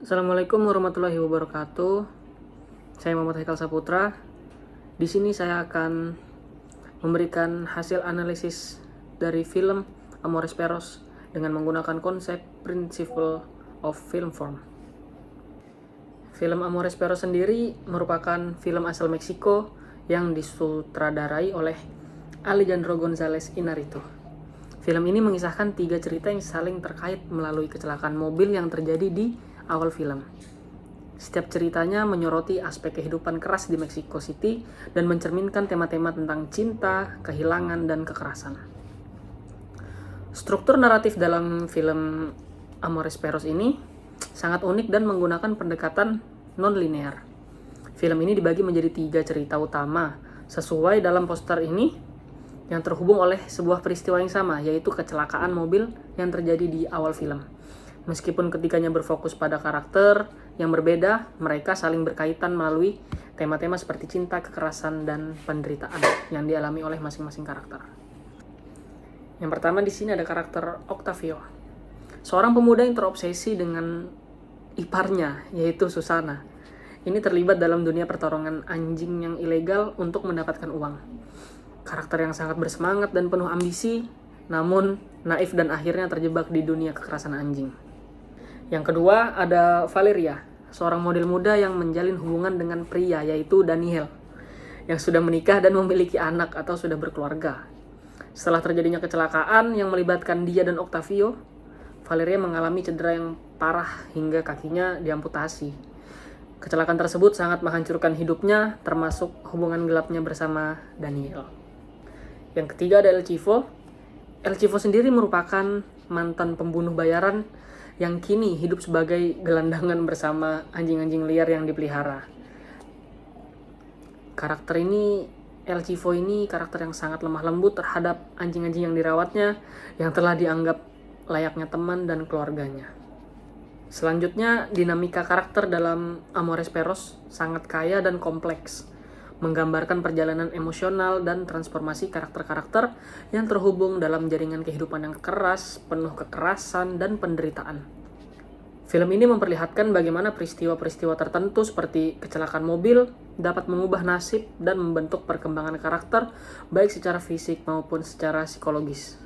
Assalamualaikum warahmatullahi wabarakatuh. Saya Muhammad Haikal Saputra. Di sini saya akan memberikan hasil analisis dari film Amores Perros dengan menggunakan konsep Principle of Film Form. Film Amores Perros sendiri merupakan film asal Meksiko yang disutradarai oleh Alejandro González Iñárritu. Film ini mengisahkan 3 cerita yang saling terkait melalui kecelakaan mobil yang terjadi di awal film. Setiap ceritanya menyoroti aspek kehidupan keras di Mexico City dan mencerminkan tema-tema tentang cinta, kehilangan, dan kekerasan. Struktur naratif dalam film Amores Perros ini sangat unik dan menggunakan pendekatan non-linear. Film ini dibagi menjadi 3 cerita utama sesuai dalam poster ini yang terhubung oleh sebuah peristiwa yang sama, yaitu kecelakaan mobil yang terjadi di awal film. Meskipun ketiganya berfokus pada karakter yang berbeda, mereka saling berkaitan melalui tema-tema seperti cinta, kekerasan, dan penderitaan yang dialami oleh masing-masing karakter. Yang pertama di sini ada karakter Octavio, seorang pemuda yang terobsesi dengan iparnya, yaitu Susana. Ini terlibat dalam dunia pertarungan anjing yang ilegal untuk mendapatkan uang. Karakter yang sangat bersemangat dan penuh ambisi, namun naif dan akhirnya terjebak di dunia kekerasan anjing. Yang kedua ada Valeria, seorang model muda yang menjalin hubungan dengan pria yaitu Daniel, yang sudah menikah dan memiliki anak atau sudah berkeluarga. Setelah terjadinya kecelakaan yang melibatkan dia dan Octavio, Valeria mengalami cedera yang parah hingga kakinya diamputasi. Kecelakaan tersebut sangat menghancurkan hidupnya, termasuk hubungan gelapnya bersama Daniel. Yang ketiga ada El Chivo. El Chivo sendiri merupakan mantan pembunuh bayaran yang kini hidup sebagai gelandangan bersama anjing-anjing liar yang dipelihara. Karakter ini, El Chivo ini karakter yang sangat lemah lembut terhadap anjing-anjing yang dirawatnya, yang telah dianggap layaknya teman dan keluarganya. Selanjutnya, dinamika karakter dalam Amores Perros sangat kaya dan kompleks, menggambarkan perjalanan emosional dan transformasi karakter-karakter yang terhubung dalam jaringan kehidupan yang keras, penuh kekerasan, dan penderitaan. Film ini memperlihatkan bagaimana peristiwa-peristiwa tertentu seperti kecelakaan mobil dapat mengubah nasib dan membentuk perkembangan karakter baik secara fisik maupun secara psikologis.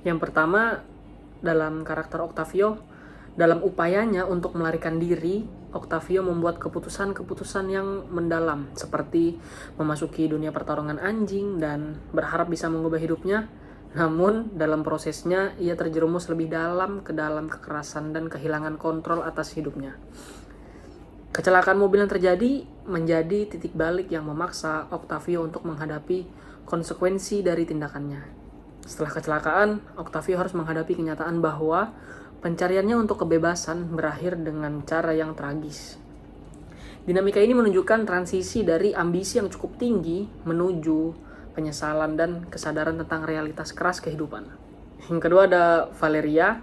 Yang pertama, dalam karakter Octavio, dalam upayanya untuk melarikan diri, Octavio membuat keputusan-keputusan yang mendalam, seperti memasuki dunia pertarungan anjing dan berharap bisa mengubah hidupnya. Namun, dalam prosesnya, ia terjerumus lebih dalam ke dalam kekerasan dan kehilangan kontrol atas hidupnya. Kecelakaan mobil yang terjadi menjadi titik balik yang memaksa Octavio untuk menghadapi konsekuensi dari tindakannya. Setelah kecelakaan, Octavio harus menghadapi kenyataan bahwa pencariannya untuk kebebasan berakhir dengan cara yang tragis. Dinamika ini menunjukkan transisi dari ambisi yang cukup tinggi menuju penyesalan dan kesadaran tentang realitas keras kehidupan. Yang kedua ada Valeria.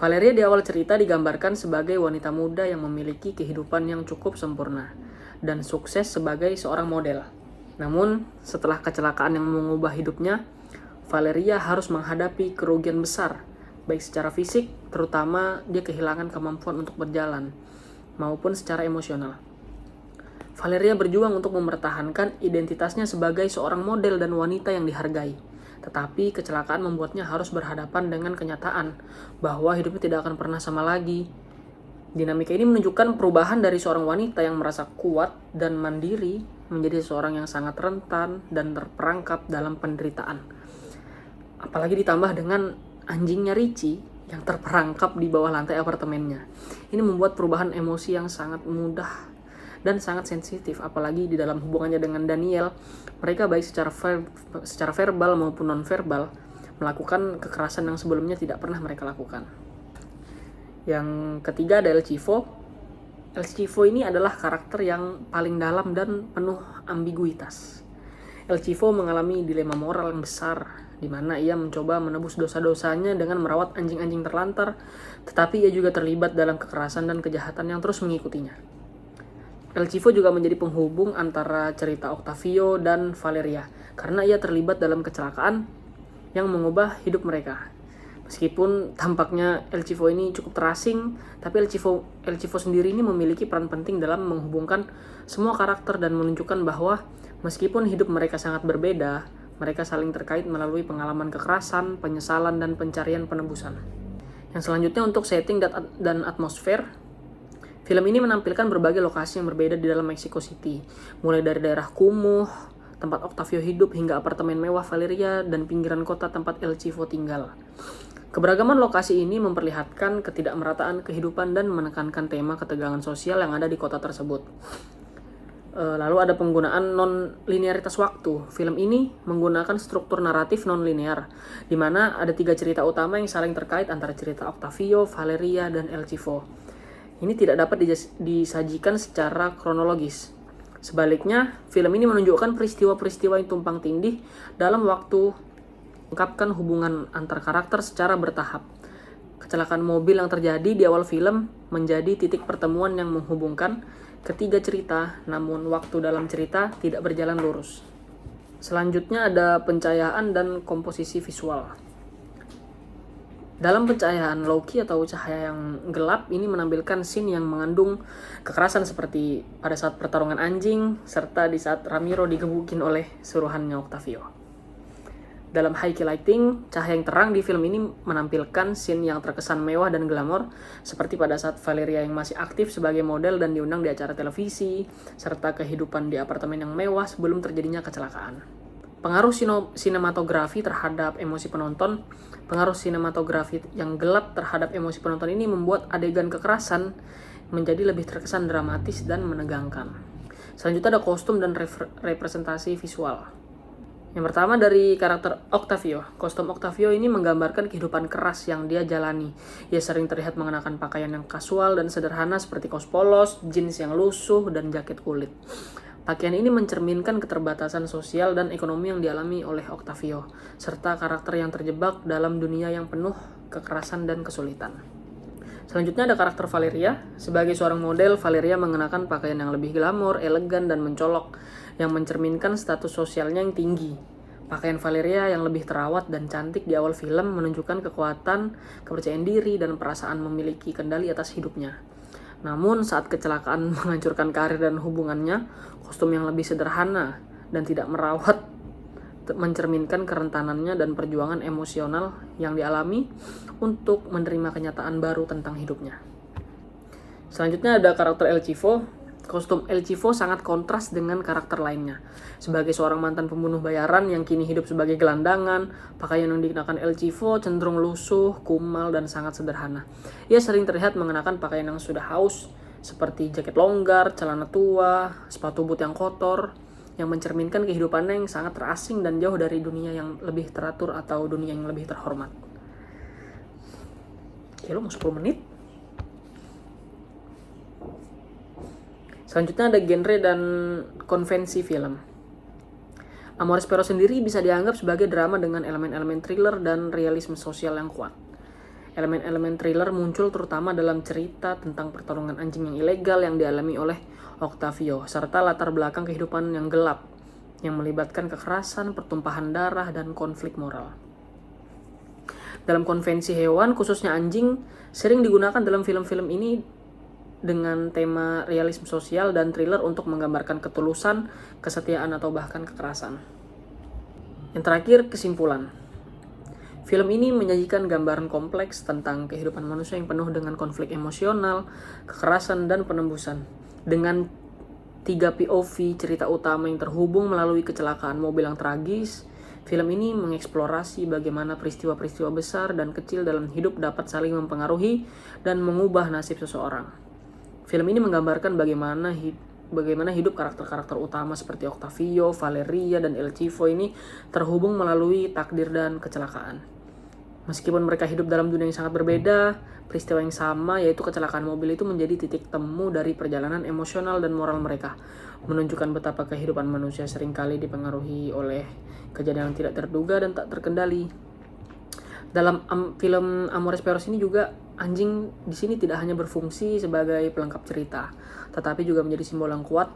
Valeria di awal cerita digambarkan sebagai wanita muda yang memiliki kehidupan yang cukup sempurna dan sukses sebagai seorang model. Namun, setelah kecelakaan yang mengubah hidupnya, Valeria harus menghadapi kerugian besar, baik secara fisik, terutama dia kehilangan kemampuan untuk berjalan, maupun secara emosional. Valeria berjuang untuk mempertahankan identitasnya sebagai seorang model dan wanita yang dihargai. Tetapi kecelakaan membuatnya harus berhadapan dengan kenyataan bahwa hidupnya tidak akan pernah sama lagi. Dinamika ini menunjukkan perubahan dari seorang wanita yang merasa kuat dan mandiri menjadi seorang yang sangat rentan dan terperangkap dalam penderitaan. Apalagi ditambah dengan anjingnya Richie yang terperangkap di bawah lantai apartemennya. Ini membuat perubahan emosi yang sangat mudah dan sangat sensitif, apalagi di dalam hubungannya dengan Daniel. Mereka baik secara verbal maupun non-verbal melakukan kekerasan yang sebelumnya tidak pernah mereka lakukan. Yang ketiga ada El Chivo. El Chivo ini adalah karakter yang paling dalam dan penuh ambiguitas. El Chivo mengalami dilema moral yang besar, di mana ia mencoba menebus dosa-dosanya dengan merawat anjing-anjing terlantar, tetapi ia juga terlibat dalam kekerasan dan kejahatan yang terus mengikutinya. El Chivo juga menjadi penghubung antara cerita Octavio dan Valeria, karena ia terlibat dalam kecelakaan yang mengubah hidup mereka. Meskipun tampaknya El Chivo ini cukup terasing, tapi El Chivo sendiri ini memiliki peran penting dalam menghubungkan semua karakter dan menunjukkan bahwa meskipun hidup mereka sangat berbeda, mereka saling terkait melalui pengalaman kekerasan, penyesalan, dan pencarian penebusan. Yang selanjutnya untuk setting dan atmosfer, film ini menampilkan berbagai lokasi yang berbeda di dalam Mexico City, mulai dari daerah kumuh, tempat Octavio hidup, hingga apartemen mewah Valeria dan pinggiran kota tempat El Chivo tinggal. Keberagaman lokasi ini memperlihatkan ketidakmerataan kehidupan dan menekankan tema ketegangan sosial yang ada di kota tersebut. Lalu ada penggunaan non-linearitas waktu. Film ini menggunakan struktur naratif non-linear, di mana ada 3 cerita utama yang saling terkait antara cerita Octavio, Valeria, dan El Chivo. Ini tidak dapat disajikan secara kronologis. Sebaliknya, film ini menunjukkan peristiwa-peristiwa yang tumpang tindih dalam waktu, mengungkapkan hubungan antar karakter secara bertahap. Kecelakaan mobil yang terjadi di awal film menjadi titik pertemuan yang menghubungkan ketiga cerita, namun waktu dalam cerita tidak berjalan lurus. Selanjutnya ada pencahayaan dan komposisi visual. Dalam pencahayaan low-key atau cahaya yang gelap, ini menampilkan scene yang mengandung kekerasan seperti pada saat pertarungan anjing, serta di saat Ramiro digebukin oleh suruhannya Octavio. Dalam high key lighting, cahaya yang terang di film ini menampilkan scene yang terkesan mewah dan glamor, seperti pada saat Valeria yang masih aktif sebagai model dan diundang di acara televisi, serta kehidupan di apartemen yang mewah sebelum terjadinya kecelakaan. Pengaruh sinematografi terhadap emosi penonton. Pengaruh sinematografi yang gelap terhadap emosi penonton ini membuat adegan kekerasan menjadi lebih terkesan dramatis dan menegangkan. Selanjutnya ada kostum dan representasi visual. Yang pertama dari karakter Octavio. Kostum Octavio ini menggambarkan kehidupan keras yang dia jalani. Ia sering terlihat mengenakan pakaian yang kasual dan sederhana seperti kaos polos, jeans yang lusuh, dan jaket kulit. Pakaian ini mencerminkan keterbatasan sosial dan ekonomi yang dialami oleh Octavio, serta karakter yang terjebak dalam dunia yang penuh kekerasan dan kesulitan. Selanjutnya ada karakter Valeria. Sebagai seorang model, Valeria mengenakan pakaian yang lebih glamor, elegan, dan mencolok, yang mencerminkan status sosialnya yang tinggi. Pakaian Valeria yang lebih terawat dan cantik di awal film menunjukkan kekuatan, kepercayaan diri, dan perasaan memiliki kendali atas hidupnya. Namun saat kecelakaan menghancurkan karir dan hubungannya, kostum yang lebih sederhana dan tidak merawat mencerminkan kerentanannya dan perjuangan emosional yang dialami untuk menerima kenyataan baru tentang hidupnya. Selanjutnya ada karakter El Chivo. Kostum El Chivo sangat kontras dengan karakter lainnya. Sebagai seorang mantan pembunuh bayaran yang kini hidup sebagai gelandangan, pakaian yang dikenakan El Chivo cenderung lusuh, kumal, dan sangat sederhana. Ia sering terlihat mengenakan pakaian yang sudah haus, seperti jaket longgar, celana tua, sepatu boot yang kotor, yang mencerminkan kehidupannya yang sangat terasing dan jauh dari dunia yang lebih teratur atau dunia yang lebih terhormat. Oke, lo mau 10 menit? Selanjutnya ada genre dan konvensi film. Amores Perros sendiri bisa dianggap sebagai drama dengan elemen-elemen thriller dan realisme sosial yang kuat. Elemen-elemen thriller muncul terutama dalam cerita tentang pertarungan anjing yang ilegal yang dialami oleh Octavio, serta latar belakang kehidupan yang gelap, yang melibatkan kekerasan, pertumpahan darah, dan konflik moral. Dalam konvensi hewan, khususnya anjing, sering digunakan dalam film-film ini dengan tema realisme sosial dan thriller untuk menggambarkan ketulusan, kesetiaan, atau bahkan kekerasan. Yang terakhir, kesimpulan. Film ini menyajikan gambaran kompleks tentang kehidupan manusia yang penuh dengan konflik emosional, kekerasan, dan penembusan. Dengan 3 POV cerita utama yang terhubung melalui kecelakaan mobil yang tragis, film ini mengeksplorasi bagaimana peristiwa-peristiwa besar dan kecil dalam hidup dapat saling mempengaruhi dan mengubah nasib seseorang. Film ini menggambarkan bagaimana hidup karakter-karakter utama seperti Octavio, Valeria, dan El Chivo ini terhubung melalui takdir dan kecelakaan. Meskipun mereka hidup dalam dunia yang sangat berbeda, peristiwa yang sama yaitu kecelakaan mobil itu menjadi titik temu dari perjalanan emosional dan moral mereka, menunjukkan betapa kehidupan manusia seringkali dipengaruhi oleh kejadian yang tidak terduga dan tak terkendali. Dalam film Amores Perros ini juga anjing di sini tidak hanya berfungsi sebagai pelengkap cerita, tetapi juga menjadi simbol yang kuat.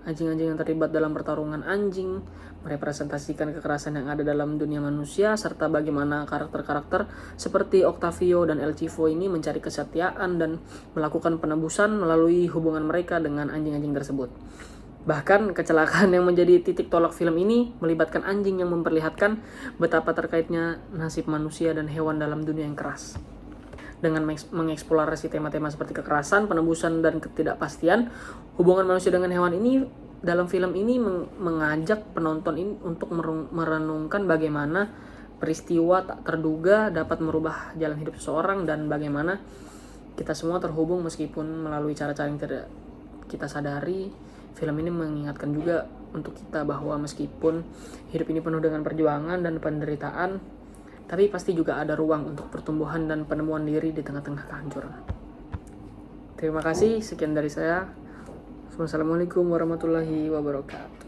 Anjing-anjing yang terlibat dalam pertarungan anjing merepresentasikan kekerasan yang ada dalam dunia manusia, serta bagaimana karakter-karakter seperti Octavio dan El Chivo ini mencari kesetiaan dan melakukan penebusan melalui hubungan mereka dengan anjing-anjing tersebut. Bahkan kecelakaan yang menjadi titik tolak film ini melibatkan anjing yang memperlihatkan betapa terkaitnya nasib manusia dan hewan dalam dunia yang keras. Dengan mengeksplorasi tema-tema seperti kekerasan, penebusan, dan ketidakpastian, hubungan manusia dengan hewan ini dalam film ini mengajak penonton ini untuk merenungkan bagaimana peristiwa tak terduga dapat merubah jalan hidup seseorang dan bagaimana kita semua terhubung meskipun melalui cara-cara yang tidak kita sadari. Film ini mengingatkan juga untuk kita bahwa meskipun hidup ini penuh dengan perjuangan dan penderitaan, tapi pasti juga ada ruang untuk pertumbuhan dan penemuan diri di tengah-tengah kehancuran. Terima kasih, sekian dari saya. Wassalamualaikum warahmatullahi wabarakatuh.